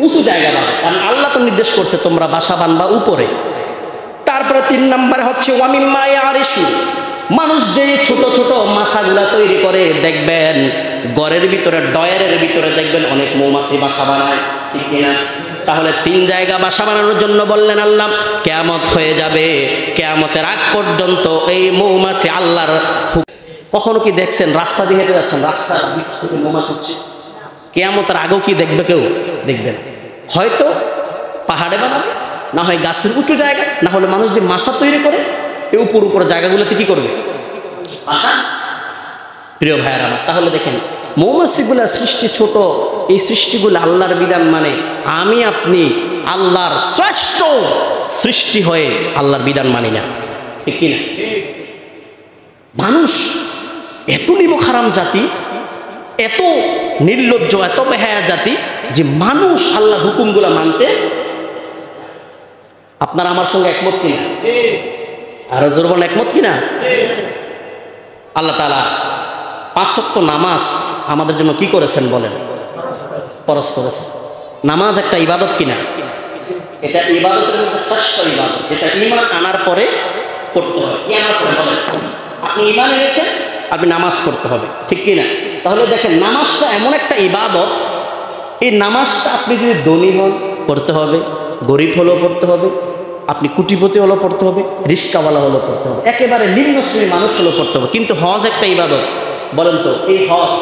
উঁচু জায়গা বাঁধে, কারণ আল্লাহ তো নির্দেশ করছে তোমরা বাসা বাঁধবা উপরে। তারপরে 3 নম্বরে হচ্ছে ওয়া মিম্মা ইয়ারিশুন। মানুষ যে ছোট ছোট মাছাগুলা তৈরি করে, দেখবেন ঘরের ভিতরে, ডয়ারের ভিতরে দেখবেন অনেক মৌমাছি বাসা বানায়। ঠিক কিনা? তাহলে 3 জায়গা বাসা বানানোর জন্য বললেন আল্লাহ। কিয়ামত হয়ে যাবে, কিয়ামতের আগ পর্যন্ত এই মৌমাছি আল্লাহর। কখনো কি দেখছেন রাস্তা দিয়ে হেঁটে যাচ্ছেন, রাস্তার দিক থেকে মৌমাছি হচ্ছে? কিয়ামতের আগেও কি দেখবে? কেউ দেখবে না। হয়তো পাহাড়ে বানাবে, না হয় গাছের উঁচু জায়গা, না হলে মানুষ যে মাছা তৈরি করে এই উপর জায়গাগুলোতে কি করবে? আশা। প্রিয় ভাইয়েরা আমার, তাহলে দেখেন মৌমাছিগুলা সৃষ্টি ছোট, এই সৃষ্টিগুলো আল্লাহর বিধান মানে আমি আপনি আল্লাহর শ্রেষ্ঠ সৃষ্টি হয়ে আল্লাহর বিধান মানি না। ঠিক কিনা? মানুষ এত নিমখারাম জাতি, এত নির্লজ্জ, এত বেহায়া জাতি যে মানুষ আল্লাহর হুকুমগুলা মানতে। আপনারা আমার সঙ্গে একমত কিনা? আরো জোর বলেন একমত কিনা? আল্লাহ তাআলা 5 ওয়াক্ত নামাজ আমাদের জন্য কি করেছেন বলেন? ফরজ করেছেন। নামাজ একটা ইবাদত কিনা? এটা ইবাদতের মধ্যে শ্রেষ্ঠ ইবাদত, যেটা ঈমান আনার পরে করতে হবে। কি আনার পরে বলেন? আপনি ঈমান এনেছেন, আপনি নামাজ পড়তে হবে, ঠিক কি না? তাহলে দেখেন নামাজটা এমন একটা ইবাদত, এই নামাজটা আপনি যদি ধনী হন পড়তে হবে, গরিব হলেও পড়তে হবে, আপনি কুটিপতি হলেও পড়তে হবে, রিস্কাওয়ালা হলেও পড়তে হবে, একেবারে নিম্ন শ্রেণীর মানুষ হলেও পড়তে হবে। কিন্তু হজ একটা ইবাদত। বলেন তো এই হজ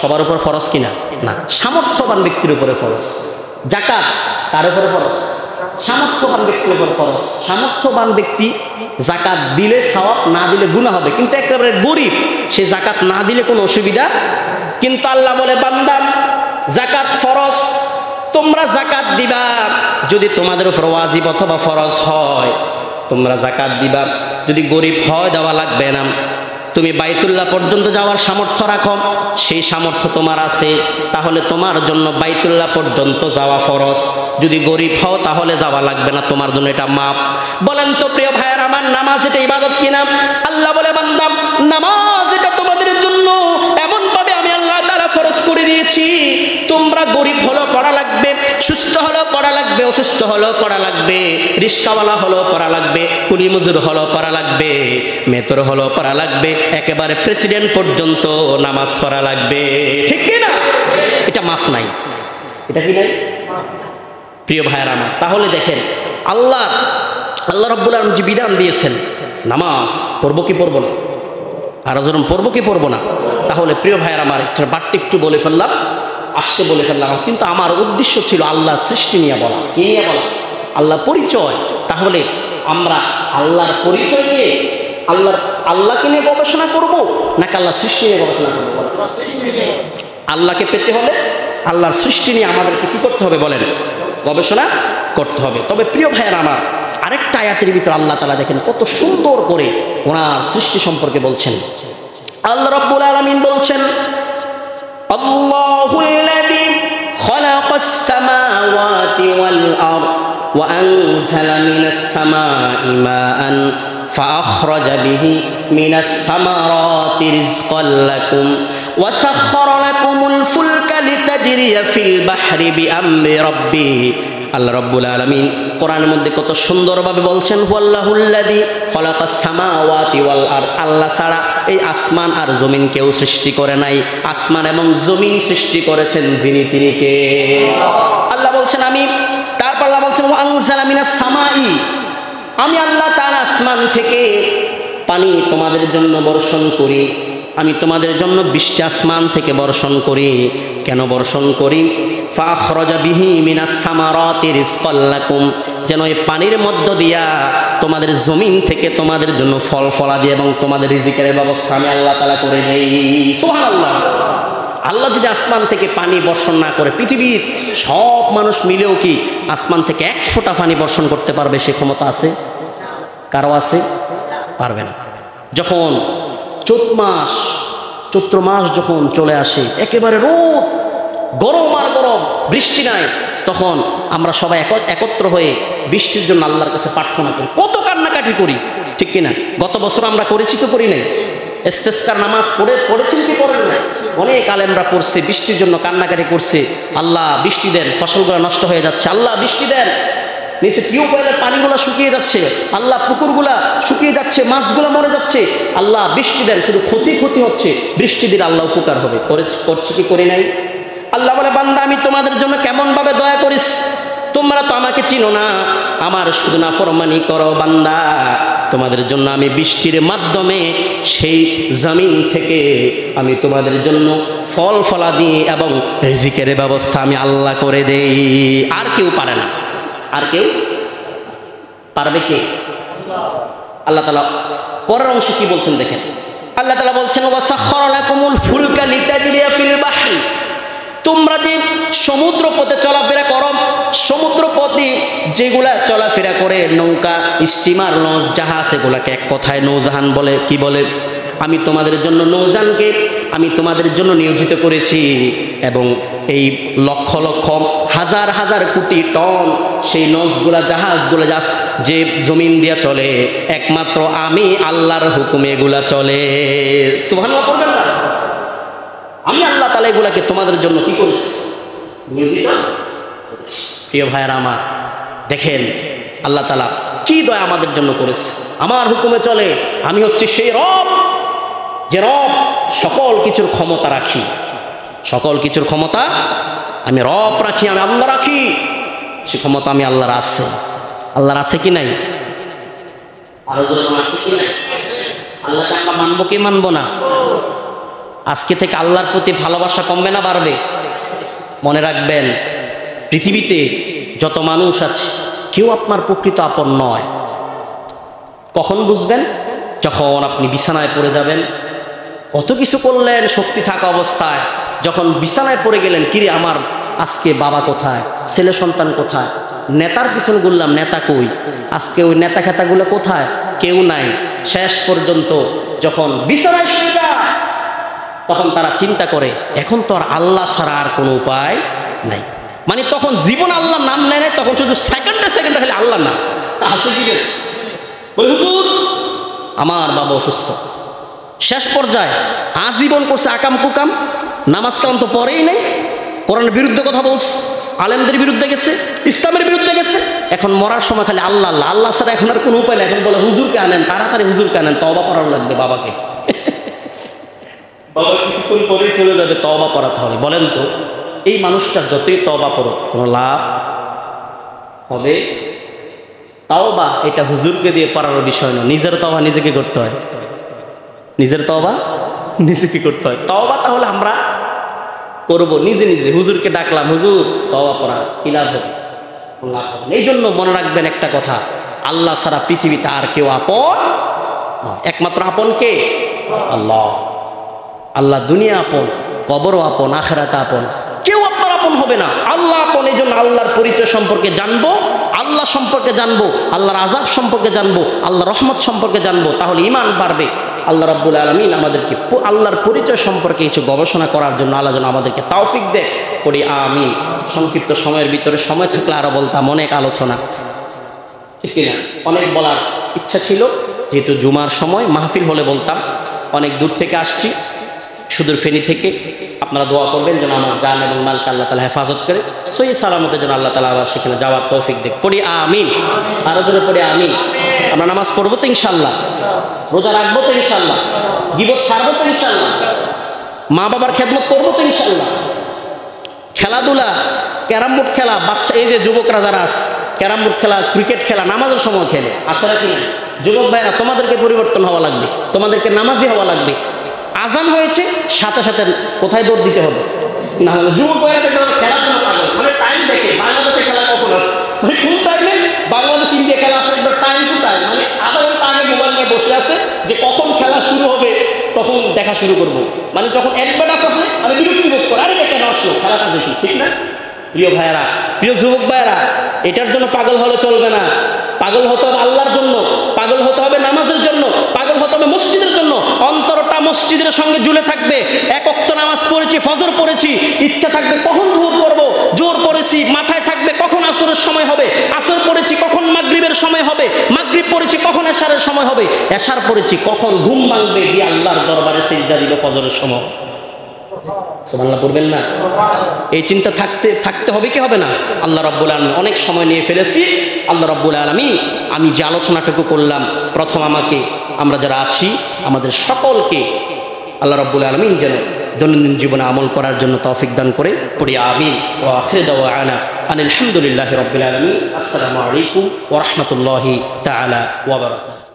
সবার উপর ফরজ কিনা? না, সামর্থ্যবান ব্যক্তির উপরে ফরজ। যাকাত কার উপরে ফরজ? সামর্থ্যবান ব্যক্তির উপর ফরজ। সামর্থ্যবান ব্যক্তি যাকাত দিলে সওয়াব, না দিলে গুনাহ হবে। কিন্তু একেবারে গরিব, সে যাকাত না দিলে কোনো অসুবিধা। কিন্তু আল্লাহ বলে, বান্দা যাকাত ফরজ, তোমরা যাকাত দিবা। যদি তোমাদের উপর ওয়াজিব অথবা ফরজ হয় তোমরা যাকাত দিবা। যদি গরিব হয় দেওয়া লাগবে না। তুমি বাইতুল্লাহ পর্যন্ত যাওয়ার সামর্থ্য রাখো, সেই সামর্থ্য তোমার আছে, তাহলে তোমার জন্য বাইতুল্লাহ পর্যন্ত যাওয়া ফরজ। যদি গরিব হও তাহলে যাওয়া লাগবে না, তোমার জন্য এটা মাপ। বলেন তো প্রিয় ভাইয়ের আমার, নামাজ এটা ইবাদত কিনা? আল্লাহ বলে, বান্দা নামাজ এটা তোমাদের জন্য এমনভাবে আমি আল্লাহ তাআলা ফরজ করে দিয়েছি, তোমরা গরিব হলেও পড়া লাগবে, সুস্থ হলেও পড়া লাগবে, অসুস্থ হলেও পড়া লাগবে, রিস্কাওয়ালা হলেও পড়া লাগবে, কুলি মজুর হলেও পড়া লাগবে, মেতর হলেও পড়া লাগবে, একেবারে প্রেসিডেন্ট পর্যন্ত নামাজ পড়া লাগবে, ঠিক কি না? এটা মাফ নাই, এটা কি নাই প্রিয় ভাইয়েরা আমার? তাহলে দেখেন আল্লাহ রাব্বুল আলামিন যে বিধান দিয়েছেন, নামাজ পড়বো কি পড়বো না? আরো যেরকম পড়বো কি পড়বো না? তাহলে প্রিয় ভাইয়েরা আমার, একটা বাড়তি একটু বলে ফেললাম, আসতে বলে ফেললাম, কিন্তু আমার উদ্দেশ্য ছিল আল্লাহর সৃষ্টি নিয়ে বলা। কি নিয়ে বলা? আল্লাহ পরিচয়। তাহলে আমরা আল্লাহর পরিচয় নিয়ে আল্লাহকে নিয়ে গবেষণা করব নাকি আল্লাহর সৃষ্টি নিয়ে গবেষণা করবো? আল্লাহকে পেতে হলে আল্লাহর সৃষ্টি নিয়ে আমাদেরকে কি করতে হবে বলেন? গবেষণা করতে হবে। তবে প্রিয় ভাইয়েরা আমার, আরেকটা আয়াতের ভিতরে আল্লাহ তাআলা দেখেন কত সুন্দর করে ওনার সৃষ্টি সম্পর্কে বলছেন। আল্লাহ রাব্বুল আলামিন বলছেন, আল্লাহুল্লাযী খালাকাস সামাওয়াতি ওয়াল আরদ ওয়া আনজালা মিনাস সামাই মাআন ফাআখরাজা বিহি মিনাস সামারাতি রিজকাল লাকুম ওয়া সাখখারা লাকুমুল ফুলকা লিতাজরিয়া ফিল বাহরি বিআমরি রাব্বিহি। আল্লাহ রাব্বুল আলামিন কোরআনের মধ্যে কত সুন্দরভাবে বলছেন, আল্লাহুল্লাযী খালাকাস সামাওয়াতি ওয়াল আরদ, আল্লাহ ছাড়া এই আসমান আর জমিন কেউ সৃষ্টি করে নাই। আসমান এবং জমিন সৃষ্টি করেছেন যিনি, তিনি কে? আল্লাহ বলছেন আমি। তারপর আল্লাহ বলছেন, ওয়া আনজালা মিনাস সামাই, আমি আল্লাহ তাআলা আসমান থেকে পানি তোমাদের জন্য বর্ষণ করি। আমি তোমাদের জন্য বৃষ্টি আসমান থেকে বর্ষণ করি। কেন বর্ষণ করি? ফাআখরাজা বিহি মিনাস সামারাতি রিজকাল লাকুম, যেন এই পানির মধ্য দিয়া তোমাদের জমিন থেকে তোমাদের জন্য ফল ফলাদি এবং তোমাদের রিজিকের ব্যবস্থা আমি আল্লাহ তাআলা করে দেই। সুবহানাল্লাহ। আল্লাহ যদি আসমান থেকে পানি বর্ষণ না করে, পৃথিবীর সব মানুষ মিলেও কি আসমান থেকে এক ফোঁটা পানি বর্ষণ করতে পারবে? সে ক্ষমতা আছে? কারো আছে? পারবে না। যখন চৈত্র মাস যখন চলে আসে, একেবারে রোদ, গরম আর গরম, বৃষ্টি নাই, তখন আমরা সবাই একত্র হয়ে বৃষ্টির জন্য আল্লাহর কাছে প্রার্থনা করি, কত কান্নাকাটি করি, ঠিক কিনা? গত বছর আমরা করেছি তো করি নাই? ইস্তেসকার নামাজ পড়েছেন কি পড়েন নাই? অনেক আলেমরা পড়ছে, বৃষ্টির জন্য কান্নাকাটি করছে, আল্লাহ বৃষ্টি দেন, ফসলগুলো নষ্ট হয়ে যাচ্ছে, আল্লাহ বৃষ্টি দেন, নিচে টিউবওয়েলের পানিগুলো শুকিয়ে যাচ্ছে, আল্লাহ পুকুরগুলা শুকিয়ে যাচ্ছে, মাছগুলো মরে যাচ্ছে, আল্লাহ বৃষ্টি দেন, শুধু ক্ষতি হচ্ছে, বৃষ্টি দিলে আল্লাহ উপকার হবে। করছে কি করি নাই? আল্লাহ বলে, বান্দা আমি তোমাদের জন্য কেমন ভাবে দয়া করিস, তোমরা তো আমাকে চিনো না, আমার শুধু নাফরমানি করো। বান্দা তোমাদের জন্য আমি বৃষ্টির মাধ্যমে সেই জমিন থেকে আমি তোমাদের জন্য ফল ফলাদি এবং রিজিকের ব্যবস্থা আমি আল্লাহ করে দেই। আর কেউ পারে না। আর কেউ পারবে? কে? আল্লাহ তাআলা পরের অংশে কি বলছেন দেখেন। আল্লাহ তাআলা বলছেন, ওয়া সাখখারা লাকুমুল ফুলকা লিতাজরিয়া ফিল বাহরি, তোমরা যে সমুদ্র পথে চলাফেরা করো, সমুদ্র পথে যেগুলা চলাফেরা করে, নৌকা, স্টিমার, লঞ্চ, জাহাজ, এগুলাকে এক কথায় নৌজাহান বলে। কি বলে? আমি তোমাদের জন্য নৌজানকে আমি তোমাদের জন্য নিয়োজিত করেছি, এবং এই লক্ষ লক্ষ হাজার হাজার কোটি টন সেই নৌগুলা, জাহাজগুলো যে জমিন দিয়া চলে, একমাত্র আমি আল্লাহর হুকুমে এগুলা চলে। সুবহানাল্লাহ পড়বেন না? আমি আল্লাহ তাআলা এগুলাকে তোমাদের জন্য কি করেছি? নিয়োজিত। প্রিয় ভাইয়েরা আমার, দেখেন আল্লাহ তাআলা কি দয়া আমাদের জন্য করেছে। আমার হুকুমে চলে, আমি হচ্ছে সেই রব যে রব সকল কিছুর ক্ষমতা রাখি, সকল কিছুর ক্ষমতা আমি রব রাখি, আমি আল্লাহ রাখি। সে ক্ষমতা আমি আল্লাহর আছে। আল্লাহর আছে কি নাই? আরো যেরকম আছে কি নাই? আল্লাহকে আমরা মানবো কি মানবো না? আজকে থেকে আল্লাহর প্রতি ভালোবাসা কমবে না বাড়বে? মনে রাখবেন, পৃথিবীতে যত মানুষ আছে কেউ আপনার প্রকৃত আপন নয়। কখন বুঝবেন? যখন আপনি বিছানায় পড়ে যাবেন, কত কিছু করলেন শক্তি থাকা অবস্থায়, যখন বিছানায় পড়ে গেলেন, কিরে আমার আজকে বাবা কোথায়, ছেলে সন্তান কোথায়, নেতার পিছনে ঘুরলাম, নেতা কই, আজকে ওই নেতা খেতাগুলো কোথায়, কেউ নাই। শেষ পর্যন্ত যখন বিছানায় শুয়ে যায়, তখন তারা চিন্তা করে এখন তো আর আল্লাহ ছাড়া আর কোনো উপায় নাই। মানে তখন জীবন আল্লাহ নাম নেয় নাই, তখন শুধু সেকেন্ডে সেকেন্ডে খালি আল্লাহ নাম। হুজুর আমার বাবা অসুস্থ। শেষ পর্যায়ে আজীবন করছে আকাম কুকাম, নামাজ কালাম তো পরেই নেই, কোরআনের বিরুদ্ধে কথা বলছে, আলেমদের বিরুদ্ধে গেছে, ইসলামের বিরুদ্ধে গেছে। এখন মরার সময় খালি আল্লাহ আল্লাহ, আল্লাহ ছাড়া এখন আর কোনো উপায় নেই। এখন বলে হুজুরকে আনেন, তাড়াতাড়ি হুজুরকে আনেন, তওবা করার লাগবে বাবাকে। বাবা কিছুক্ষণ পরেই চলে যাবে, তওবা করাতে হবে। বলেন তো এই মানুষটা যতই তওবা করো কোনো লাভ হবে? তাওবা এটা হুজুরকে দিয়ে পারার বিষয় না, নিজের তওবা নিজেকে করতে হয়, নিজের তওবা নিজেকে করতে হয়। তওবা তাহলে আমরা করবো নিজে নিজে, হুজুরকে ডাকলাম, হুজুর তওবা করা, কি লাভ হবে? এই জন্য মনে রাখবেন একটা কথা, আল্লাহ ছাড়া পৃথিবীতে আর কেউ আপন নয়। একমাত্র আপন কে? আল্লাহ। আল্লাহ দুনিয়া আপন, কবরও আপন, আখিরাত আপন, কেউ আপনার আপন হবে না, আল্লাহ আপন। এই জন্য আল্লাহর পরিচয় সম্পর্কে জানবো, আল্লাহ সম্পর্কে জানবো, আল্লাহর আযাব সম্পর্কে জানবো, আল্লাহর রহমত সম্পর্কে জানবো, তাহলে ঈমান বাড়বে। আল্লাহ রাব্বুল আলামিন আমাদেরকে আল্লাহর পরিচয় সম্পর্কে কিছু গবেষণা করার জন্য আল্লাহ যেন আমাদেরকে তৌফিক দেয়, করি আমিন। সংক্ষিপ্ত সময়ের ভিতরে, সময় থাকলে আরো বলতাম, অনেক আলোচনা, ঠিক কিনা? অনেক বলার ইচ্ছা ছিল, যেহেতু জুমার সময় মাহফিল হলে বলতাম। অনেক দূর থেকে আসছি, সুদূর ফেনী থেকে। আপনারা দোয়া করবেন যেন আমার জান এবং মালকে আল্লাহ তাআলা হেফাজত করে সহি সালামতের জন্য আল্লাহ তাআলা আবার সেখানে যাওয়ার তৌফিক দেখ, পড়ি আমিন। আরো জোরে পড়ি আমিন। আমরা নামাজ পড়বো তো ইনশাল্লাহ, রোজা রাখবো তো ইনশাল্লাহ, গীবত ছাড়বো তো ইনশাল্লাহ, মা বাবার খেদমত করবো তো ইনশাল্লাহ। খেলাধুলা, ক্যারাম বোর্ড খেলা, বাচ্চা এই যে যুবকরা যারা আছে, ক্যারাম বোর্ড খেলা, ক্রিকেট খেলা নামাজের সময় খেলে, আসে নাকি না? যুবক ভাইরা তোমাদেরকে পরিবর্তন হওয়া লাগবে, তোমাদেরকে নামাজি হওয়া লাগবে। আজান হয়েছে সাথে সাথে কোথায় দৌড় দিতে হবে না? যুবক ভাইরা খেলাধুলা পাগল, মানে টাইম দেখে বাংলাদেশে খেলা কখন আছে, মানে কোন টাইমে বাংলাদেশ ইন্ডিয়া খেলা আছে, একবার টাইম টু টাইম, মানে আধা ঘন্টা আগে মোবাইল নিয়ে বসে আছে যে কখন খেলা শুরু হবে তখন দেখা শুরু করবো। মানে যখন অ্যাডভার্টাইজ আছে মানে বিরক্তি বোধ করে, আরে কেন আসলো খেলাটা দেখি, ঠিক না? প্রিয় ভাইয়েরা, প্রিয় যুবক ভাইয়েরা, এটার জন্য পাগল হলে চলবে না। পাগল হতে হবে আল্লাহর জন্য, পাগল হতে হবে নামাজের জন্য, পাগল হতে হবে মসজিদের জন্য। অন্তরটা মসজিদের সঙ্গে ঝুলে থাকবে। এক ওয়াক্ত নামাজ পড়েছি, ফজর পড়েছি, ইচ্ছা থাকবে কখন জোহর পড়বো, জোহর পড়েছি, মাথায় থাকবে কখন আসরের সময় হবে, আসর পড়েছি কখন মাগরিবের সময় হবে, মাগরিব পড়েছি কখন এশারের সময় হবে, এশার পড়েছি কখন ঘুম ভাঙবে, দিয়ে আল্লাহর দরবারে সিজদা দিব ফজরের সময়। সুবহানাল্লাহ পড়বেন না? এই চিন্তা থাকতে হবে কি হবে না? আল্লাহ রাব্বুল আলামিন অনেক সময় নিয়ে ফেলেছি। আল্লাহ রাব্বুল আলামিন আমি যে আলোচনাটুকু করলাম, প্রথম আমাকে, আমরা যারা আছি আমাদের সকলকে আল্লাহ রাব্বুল আলামিন যেন দৈনন্দিন জীবনে আমল করার জন্য তৌফিক দান করে, পড়ি আমিন। ওয়া আখিরু দাওয়ানা আলহামদুলিল্লাহি রাব্বিল আলামিন। আসসালামু আলাইকুম ওয়া রাহমাতুল্লাহি তাআলা ওয়া বারাকাতুহু।